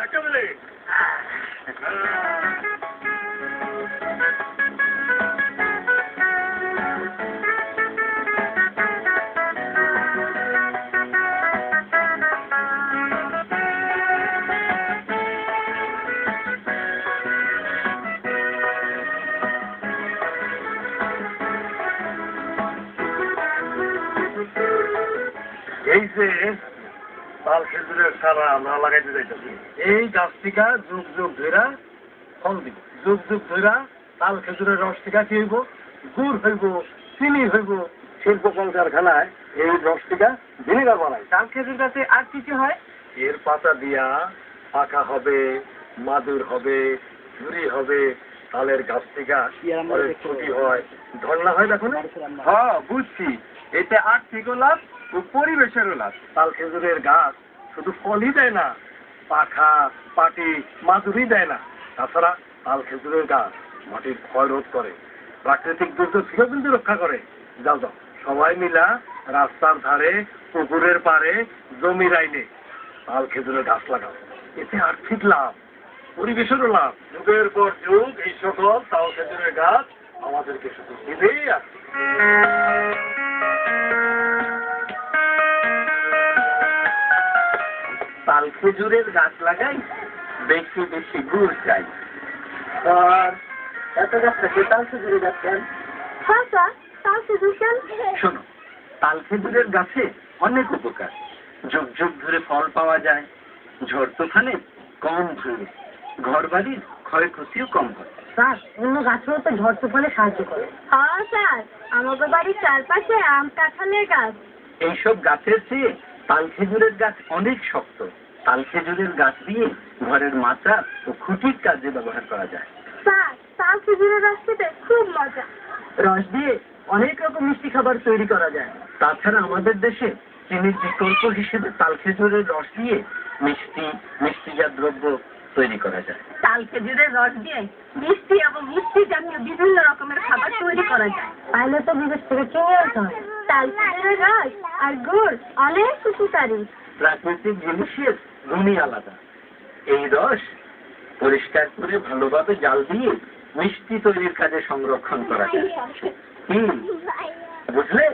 একেবারে এই যে তাল খেজুরের সারা আমরা লাগাইতে যাইতেছি এই গাছ থেকে যুগ যুগ ধরা ফল দিব যুগ যুগ ধরা তাল খেজুরের রস থেকে কি হইব গুড় হইব চিনি হইব শিল্প কলকারখানায় এই রস থেকে ভিনেগার বানায় তাল খেজুর গাছে আর কিছু হয় এর পাতা দিয়া পাকা হবে মাদুর হবে ঝুরি হবে তালের গাছ থেকে ছুটি হয় ধর্ণা হয় দেখো না হ্যাঁ বুঝছি এতে আর্থিকও লাভ ও পরিবেশেরও লাভ তাল খেজুরের গাছ শুধু ফলই দেয় না পাখা পাটি মাদুরি দেয় না তাছাড়া তাল খেজুরের গাছ মাটির ক্ষয় রোধ করে প্রাকৃতিক দুর্যোগ থেকেও কিন্তু রক্ষা করে যাও যাও সবাই মিলা রাস্তার ধারে পুকুরের পাড়ে জমির আইনে তাল খেজুরের গাছ লাগাও এতে আর্থিক লাভ পরিবেশেরও লাভ যুগের পর যুগ এই সকল তাল খেজুরের গাছ আমাদেরকে শুধু দিবেই আছে তাল খেজুরের গাছ লাগাই বেশি বেশি গুড় চাই এত গাছ থেকে তাল খেজুরের গাছ কেন হ্যাঁ স্যার তাল খেজুর কেন শোনো তাল খেজুরের গাছে অনেক উপকার যুগ যুগ ধরে ফল পাওয়া যায় ঝড় তুফানে কম ভাঙে ঘর বাড়ির ক্ষয়ক্ষতিও কম হয় স্যার অন্য গাছগুলো তো ঝড় তুফানে সাহায্য করে হ্যাঁ স্যার আমাদের বাড়ির চারপাশে আম কাঁঠালের গাছ এইসব গাছের চেয়ে তাল খেজুরের গাছ অনেক শক্ত তাল খেজুরের গাছ দিয়ে ঘরের মাচা ও খুঁটির কাজে ব্যবহার করা যায় স্যার তাল খেজুরের রস খেতে খুব মজা রস দিয়ে অনেক রকম মিষ্টি খাবার তৈরি করা যায় তাছাড়া আমাদের দেশে চিনির বিকল্প হিসেবে তাল খেজুরের রস দিয়ে মিষ্টিজাত দ্রব্য তৈরি করা যায় তাল খেজুরের রস দিয়ে মিষ্টি এবং মিষ্টি জাতীয় বিভিন্ন রকমের খাবার তৈরি করা যায় তাহলে তো বিদেশ থেকে কিনে আনতে হয় তাল খেজুরের রস আর গুড় অনেক উপকারী প্রাকৃতিক জিনিসের গুণই আলাদা এই রস পরিষ্কার করে ভালোভাবে জাল দিয়ে মিষ্টি তৈরির কাজে সংরক্ষণ করা যায় বুঝলে